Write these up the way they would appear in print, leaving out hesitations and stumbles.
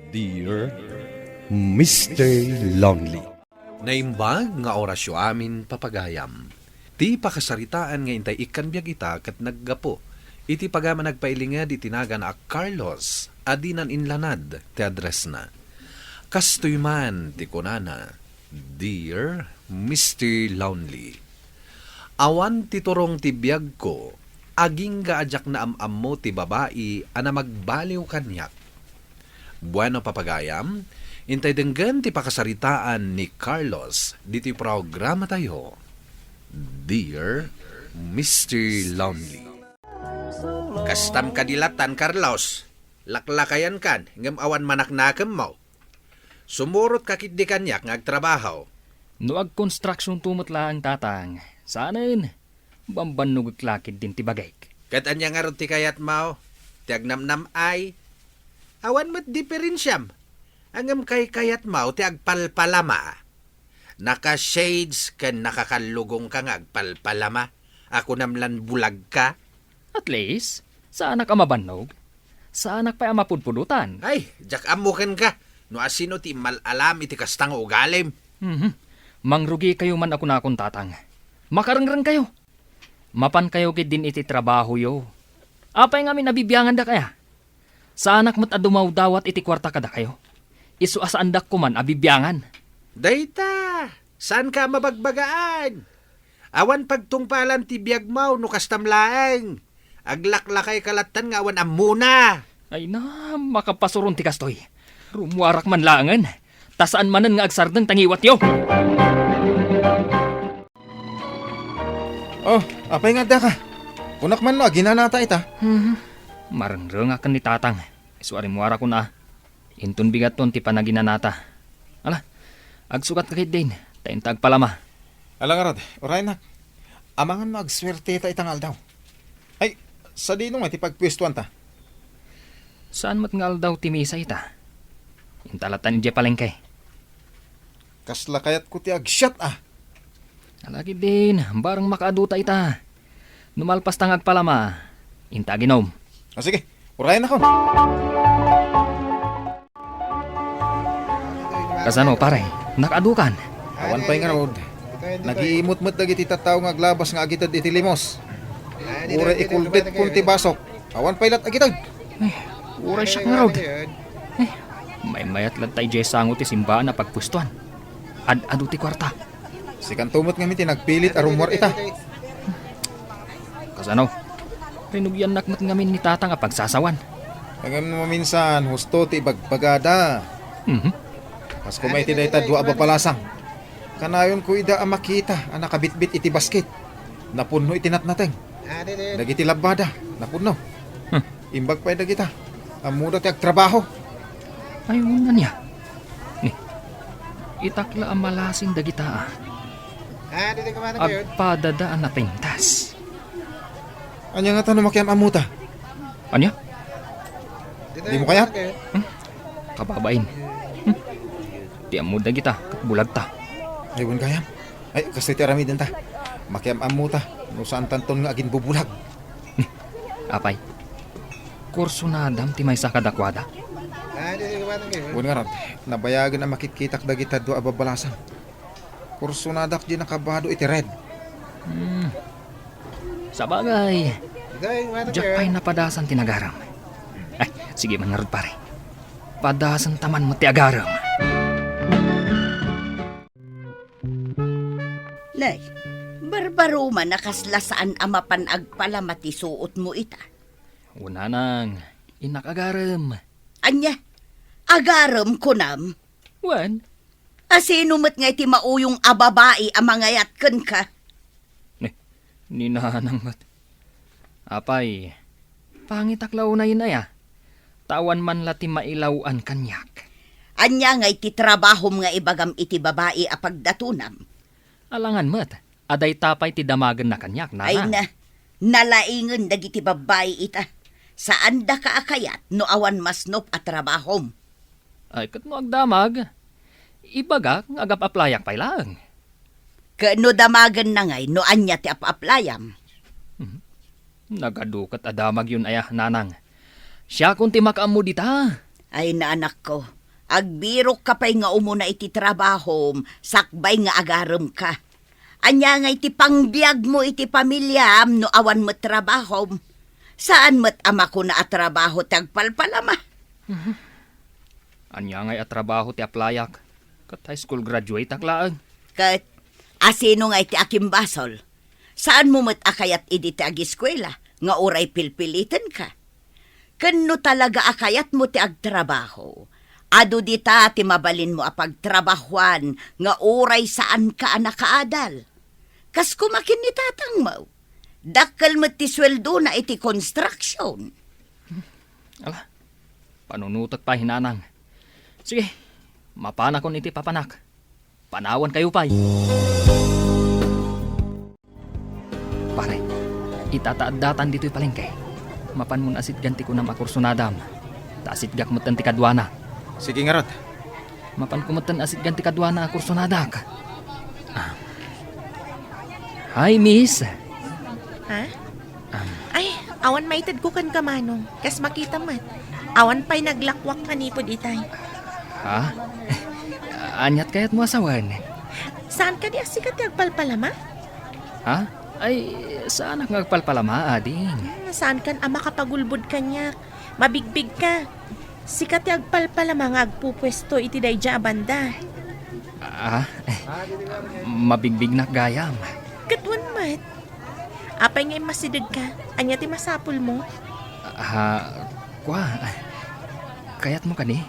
Dear Mr. Lonely. Naimbag nga orasyo amin papagayam. Ti pakasaritaan nga intay ikan biyag ita kat naggapo. Iti pagama nagpailingad itinaga na Carlos, adinan inlanad ti address na. Kastoy man ti kunana, Dear Mr. Lonely. Awan ti turong ti biyag ko, aging gaadyak na amam mo ti babae ana magbaliw kanyak. Bueno papagayam, intay denggan ti pakasaritaan ni Carlos diti programa tayo. Dear Mr. Lonely. Kastam kadilatan, Carlos. Laklakayan kan, ngam awan manaknakam mo. Sumurot kakit di kanyak ngagtrabaho. No ag construction tumot lang tatang. Saanin, bambannog klakid din ti bagay. Kat anya nga ti kayat mo, ti agnamnam ay, awan mo't diferensyam. Angam kay kayat mo, ti agpalpalama. Naka-shades kan nakakalugong ka nga agpalpalama. Ako namlan bulag ka. At least, sa anak amabannog, sa anak pa amapudpudutan. Ay, jak amukan ka. No asino ti malalam iti kastang ugalim. Mangrugi kayo man ako na akong tatang. Makarangrang kayo. Mapan kayo kid din iti trabaho yo. Apay nga nabibiyangan da kaya. Sa anak mo't adumaw dawat iti kwarta kada kayo. Isu asandak ko man abibiyangan. Dayta, saan ka mabagbagaan? Awan pagtungpalan ti biyag mo no kastamlaeng. Aglaklakay kalatan nga awan amuna. Ay na, makapasuron ti kastoy. Rumuarak man langan. Tasaan manan nga agsardeng tangiwat yo. Oh, apay nga da ka. Kunak man lo, ginanata ita. Marangrang akan ni tatang. Isuari muara ko na. Intun bigat ton ti panaginanata. Ala, agsukat kakit din. Taintag palama. Alang arad, oray nak. Amangan mo agswerte ita itangal daw. Ay, sa dino nga ti pagpwestuan ta. Saan mat ngal daw ti misa ita? Intalatan ni palengke. Kasla kayat ko ti agsyat ah. Alagi din, barang makaaduta ita. Numalpas tangag palama. Inta ginom. O sige, oray na ko. Kasano pare, nakadukan. Awan pa'y nga rod. Nag-iimot-mot dagiti tataw nga aglabas nga agitad iti limos. Ura ikultit kunti basok. Awan pa'y lat agitad. Uray siya nga rod. May mayat lang tayo dyan sango ti simbahan na pagpustuan. Ad-ado ti kwarta. Si kantumot nga miti nagpilit arumwar ita. Kasano, rinugyan nakmat ngamin ni tatang a pagsasawan. Hanggang mo minsan, husto ti bagbagada. Pas kumay ti dayta dua abapalasang. Kanayon ko ida ang makita ang nakabitbit iti basket. Napunno iti natnateng. Dagiti labada, napunno. Imbag pa dagita. Amuda ti agtrabaho. Ayun na niya. Itakla ang malasin dagita. Agpadadaan na pintas. Anya nga tanong makiam amuta. Anya? Di mo kaya? Kababain. Di amo dagita, bulag ta. Ayun kayam. Ay, kasi ti aramidin ta. Makiam amuta. No saan tanton nga agin bubulag. Apay, kurso na adam ti may sakadakwada. Huwag nga rad, nabayagan ang makitkitak dagita do ababalasang. Kurso na dak di nakabado iti red. Sabagay, Jakpay na padasan tinagaram. Ay, sige man nga rod pare. Padasan taman mo ti agaram. Nay, barbaro man nakaslasaan amapan agpalamati suot mo ita. Una nang, inakagaram. Anya, agaram ko nam. Wan, Asinumat nga iti mauyong ababai amangayat ken ka. Ninanang mat. Apay, pangitaklaw na inaya. Tawan man lati mailawan kanyak. Anya nga iti trabahom nga ibagam iti babae apagdatunam. Alangan mat, aday tapay ti damagan na kanyak na. Ay na, nalaingan dagiti babae ita. Saan da ka akayat no awan masnop at trabahom? Ay, kat mo agdamag. Ibaga, agap-aplayak pay lang. Kano damagan na ngay no anya ti ap-aplayam. Nagadukat adamag yun ayah nanang. Siya kung ti makaam mo dita. Ay na anak ko, Agbirok ka pa'y nga umuna iti trabaho, sakbay nga agarem ka. Anya nga iti pangbiag mo iti pamilyam no awan mo trabaho. Saan mo't ama ko na atrabaho tagpalpalama? Anya ngay at trabaho ti aplayak. Kat high school graduate aklaan. Kat, asino nga iti akimbasol? Saan mo mo't akayat idi ti agiskwela? Nga oray pilpilitan ka? Kano talaga akayat mo ti agtrabaho? Ado dita ti mabalin mo apagtrabahuan nga oray saan ka nakaadal. Kas kumakin ni tatang mo. Dakkel mo ti sweldo na iti construction. Ala, panunutot pa hinanang. Sige, mapana kon iti papanak. Panawan kayo pa'y. Pare, itataad-datan dito'y palengke. Mapan mo asit ganti ko na makursunadam. Tasit gak mutan ti kadwana. Sige nga rod. Mapan kumutan asit ganti kadwana kursunadak. Hi, miss. Ha? Ay, awan maitid ko kan kamanong. Kas makita mat. Awan pa'y naglakwak manipod itay. Ha? Anyat kayat mo asawan. Saan ka di asikat agpalpalama? Ha? Ay, saan ang nagpalpalama, ading? Saan kan ama kapagulbod kanyak? Mabigbig ka. Sikat agpalpalama nga agpupwesto iti dayja abanda. Mabigbig na gayam. Katwan mat. Apay ngay masidag ka. Anya ti masapul mo? Kwa, kayat mo kani?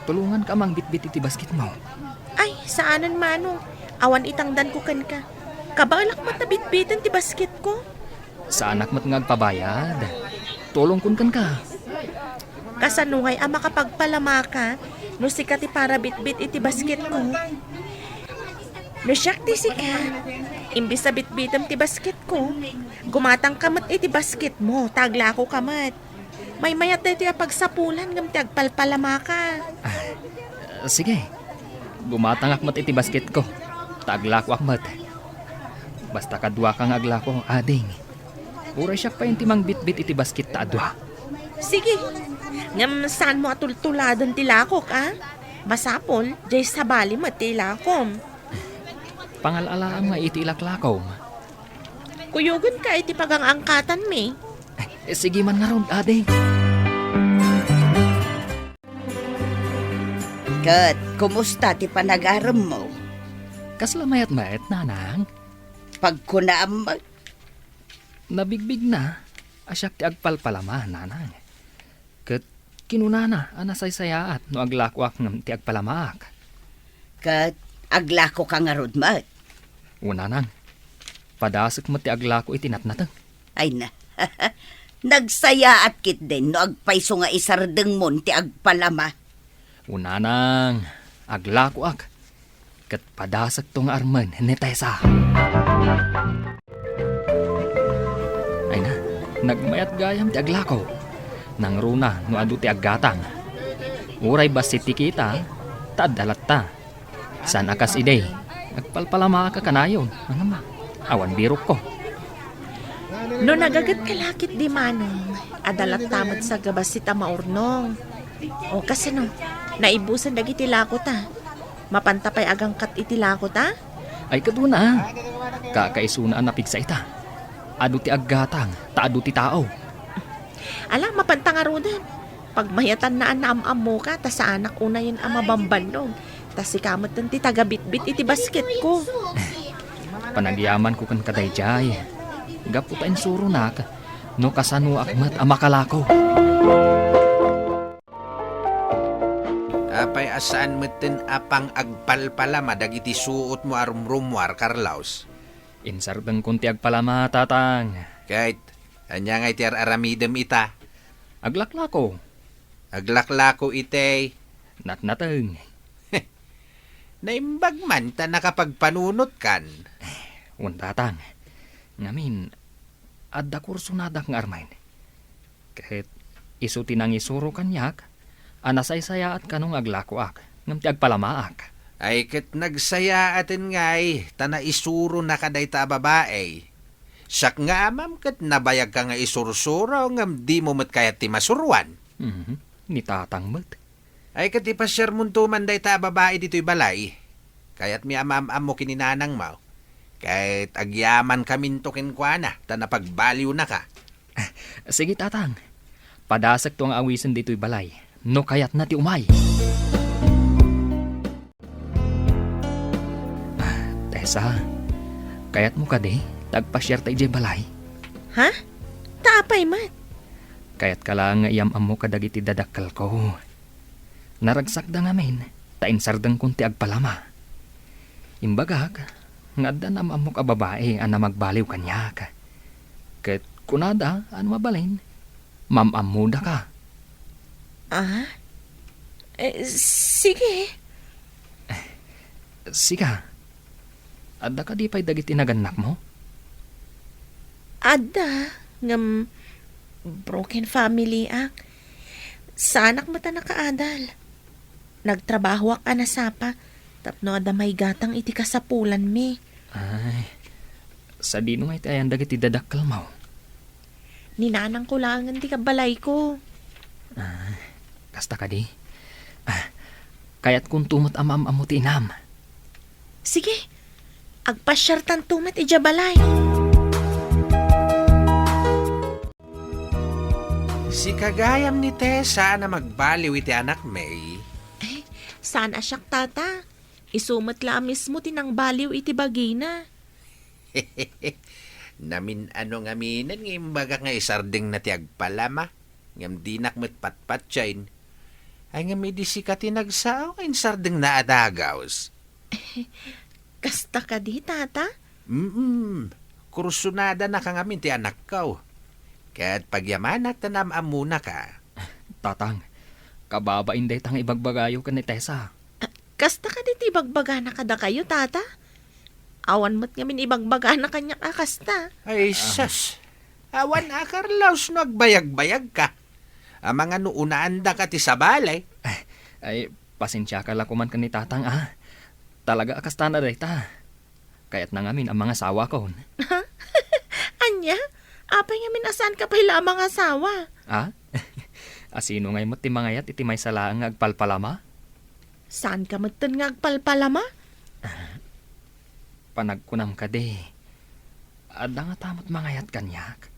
Tulungan ka mang bitbit iti basket mo. Ay, saanan manong. Awan itangdan ko kan ka. Kabalak matabit-bitan ti basket ko. Sa anak mo't ngagpabayad. Tulong kun kan ka. Kasanungay ama kapagpalama ka, no sikat ti para bitbit iti basket ko. No siyak ti sika, imbis sa bitbitam ti basket ko, gumatang kamat iti basket mo, tagla ko kamat. May mayat na iti pagsapulan ngam ti agpalpalama ka. Sige, gumatang akmat iti basket ko. Tagla ko akmat. Basta kadwa kang agla ko, ading. Uray siyak pa yung timang bitbit iti basket ta adwa. Sige, ngam saan mo atultuladan ti lakok, ah? Masapol, jay sabali mo ti lakom. Pangalalaam nga iti ilaklakaw. Kuyugon ka iti pagangangkatan mi. Sige man nga ron, ading. Kat, kumusta ti panagaram mo? Kaslamayat-mayat, nanang. Pagkunaam mo? Nabigbig na. Asyak ti agpalpalama, nanang. Kat kinunana, anasaysayaat no aglakwak ng ti agpalamaak. Kat, aglako ka nga rod mat. Unanang, padasik mo ti aglako itinatnatang. Ay na, nagsaya at kit din no agpaiso nga isardeng mon ti agpalama. Unanang, aglako ak. Kat padasak tong arman ni Tessa. Ay na, nagmayat gayam ti aglako. Nang runa no adu ti aggatang. Uray basit ti kita, taadalat ta. San akas iday, nagpalpalama ka kanayon. Ano ma, awan birok ko. No nagagat kalakit di manong, adalat tamad sa gabas si tamaurnong. O kasi no, naibusan dagiti lakot ah. Mapantapay agang kat iti lakot ah. Ay kaduna, kakaisuna na pigsa ita. Adu ti aggatang, taadu ti tao. Alam, mapantangarunan. Pagmayatan na anam-am mo ka, ta sa anak una yun ang mabambanog. Ta si kamot ti taga-bit-bit iti basket ko. Panagyaman ko kan kadayjay. Gaputain suro nak, no kasano akmat amakalako. Apay asaan meten apang agpalpalama dagiti suot mo arumrumwar, Carlos. Insardeng kunti agpalama, tatang. Kahit, anya nga iti aramidem ita. Aglaklako, Aglaklako itay. natnateng. Naimbag man ta nakapagpanunot kan. Un tatang, ngamin, adda kursunadak nga armain. Kahit isu tinang isuro kanyak, anasay-saya at kanong aglakoak, ngam ti agpalamaak. Ay ket nagsaya atin ngay, tana isuro na kaday ta babae. Sak nga amam ket nabayag ka nga isursuro ngam di mo met kayat ti masuruan. Ni tatang mat. Ay kati pa sir muntuman day ta babae dito'y balay. Kaya't mi amam mo kininanang mo. Kahit agyaman kamin to kinkwana, ta napagbaliw na ka. Sige, tatang. Padasak to ang awisan dito'y balay. No kayat na ti umay. Tessa, kayat mo ka di, tagpa-share tayo di balay. Ha? Taapay mat. Kayat ka lang nga iyam mo kadagiti dadakkel ko. Naragsak da ngamin, tainsardang kunti agpalama. Imbagak, nga da na mo ka babae ana magbaliw kanyak. Ket kunada, ano mabalin, mamamuda ka. Ah? Sige. Siga, adda ka di pa'y dagiti naganak mo? Ada, ngam broken family Sa anak mata nakaadal. Nagtrabaho ak anasapa, tapno ada may gatang iti kasapulan mi. Ay, sa di nung ay tayan dagiti dadakkel mo. Ninanang ko lang ti kabalay ko. Kasta ka di. Kayat kung tumot amam-amo ti inam. Sige, agpasyar tan tumat ija balay. Si kagayam ni Tessa na magbaliw iti anak May. Saan asyak tata? Isumat la mismo tinang baliw iti bagina. Namin ano nga minan ng imbaga nga isarding na ti agpalama. Ngam dinak met patpatsain. Ay nga may disika tinagsaw kain sarding na adagaws. Kasta ka di tata? Kursunada na ka ngamin ti anak kaw. Kaya't pagyamanak tanam muna ka. Tatang, kababain day tang ibagbagayo ka ni Tessa. Kasta ka di ibagbaga na kada kayo tata? Awan mo't ngamin ibagbaga na kanya kasta. Ay sas, awan akarlaws no agbayag-bayag ka. Ang mga nuunaan da ka ti sabalay. Ay, pasensya ka lakuman ka ni tatang Talaga akasta na day ta. Kaya't na ngamin ang mga sawa ko. Anya? Apay ngamin asan ka pa lamang asawa? Asino ngay mo't ti mangayat iti may salaang agpalpalama? Saan ka matan nga agpalpalama? Panagkunam ka di. Adda nga tamot mangayat kanyak.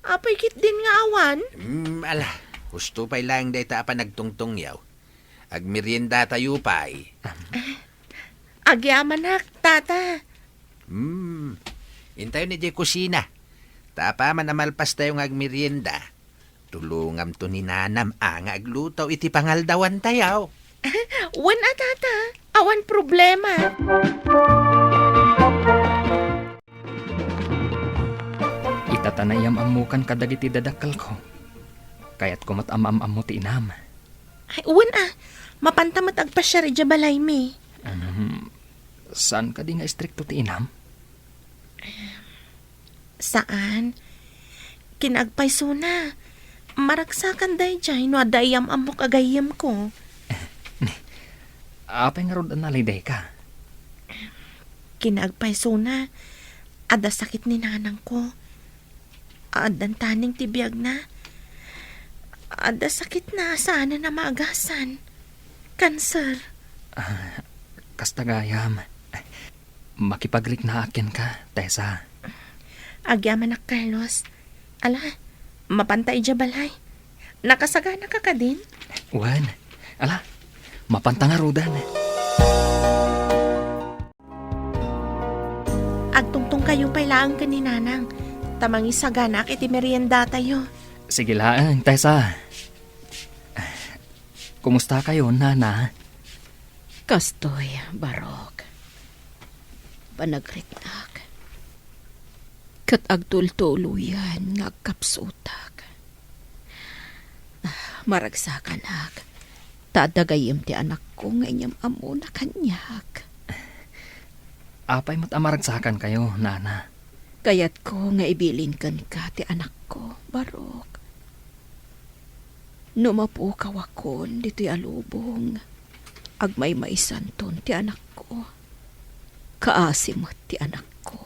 Apay kit din nga awan? Ala, gusto pa'y lang day ta pa nagtungtong yaw. Agmerienda tayo pa'y. Agyaman hak, tata. Intayo ni Jay kusina. Tapa man amalpas tayo ng agmerienda. Tulungam to ni nanam nga aglutaw iti pangaldawan tayaw. Wan tata. Awan problema. Itatanayam amukan kadagiti dadakkel ko. Kaya't kumat amam-am mo ti inam. Ay, wan mapantamat agpasyar ija balay mi. Saan ka di nga istrikto ti inam? Saan? Kinagpay suna. Maragsakan day jay no adayam amok agayam ko. Apay nga rod analiday ka? Kinagpay suna. Ada sakit ni nanang ko. Adan taning tibiyag na. Ada sakit na sana na maagasan. Cancer. Kasta gayam. Makipaglik na akin ka, Tessa. Agyaman na Carlos. Ala, mapantay dya balay. Nakasagana ka din? Wan, ala, mapanta nga rodan. Agtungtong kayo pa'y laang ka ni nanang. Tamang isaganak iti merienda tayo. Sige lang, Tessa. Kumusta kayo, Nana? Kastoy, Barok. Panagriknak. Kat agtultuluyan nga kapsutak. Maragsakanag. Tadagayim ti anak ko nga inyam amo na kanyak. Apay mo't amaragsakan kayo, Nana. Kayat ko nga ibilin kan ka ti anak ko, Barok. Numapo kawakon dito'y alubong. Agmay maisanton ti anak ko. Kaasimot ti anak ko.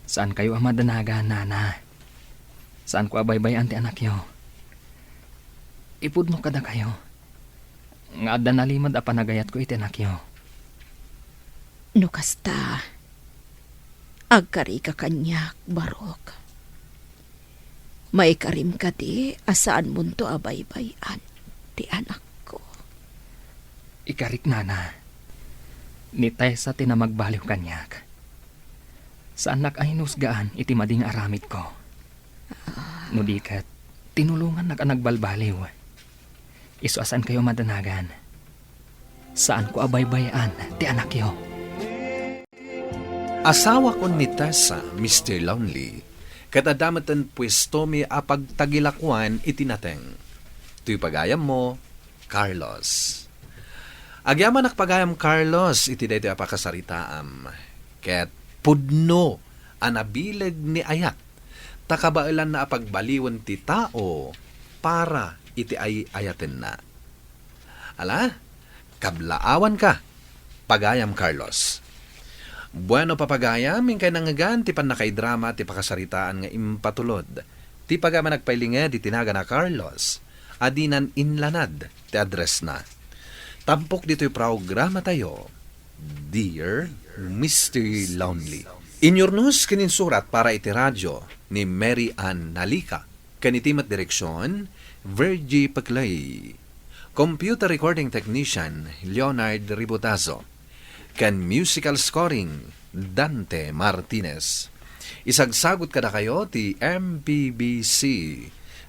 Saan kayo amadanaga, Nana? Saan ko abaybayan ti anak yo? Ipudno kada kayo. Nga adda nalimad a panagayat ko iti nakyo. No kasta, agkari ka kanyak, Barok. May karim ka di, asaan mo to abay-bayan, ti anak ko. Ikarik nana. Ni Tessa tinamagbaliw kanyak. Sa anak ay nusgaan iti mading aramid ko. Nudikat, tinulungan na ka nagbalbaliw. Isuasan kayo madanagan. Saan ko abay-bayaan ti anak yo? Asawa ko ni Tessa, Mr. Lonely, katadamatan pwesto mi apagtagilakwan itinateng. Tuy pagayam mo, Carlos. Agyaman nakpagayam Carlos, iti daytoy apakasaritaam. Ket pudno, anabileg ni ayat, takabailan na apagbaliwan ti tao, para iti ay ayaten na. Ala, kablaawan ka, pagayam Carlos. Bueno papagayam, kay nangagan, ti panakaidrama, ti pakasaritaan nga impatulod. Ti pagama nagpailinga, di tinaga na Carlos, adinan inlanad, ti address na. Tampok dito'y programa tayo, Dear Mr. Lonely. Inyornos kininsurat para iti radyo ni Mary Ann Nalika. Kanitimat direksyon, Virgie Paclay. Computer recording technician, Leonard Ributazo. Kan musical scoring, Dante Martinez. Isagsagot kada kayo ti MPBC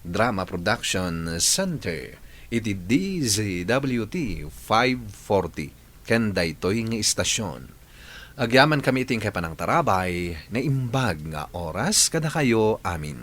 Drama Production Center iti DZWT 540 ken daytoy nga istasyon. Agyaman kami iting kay panang tarabay na imbag nga oras kada kayo amin.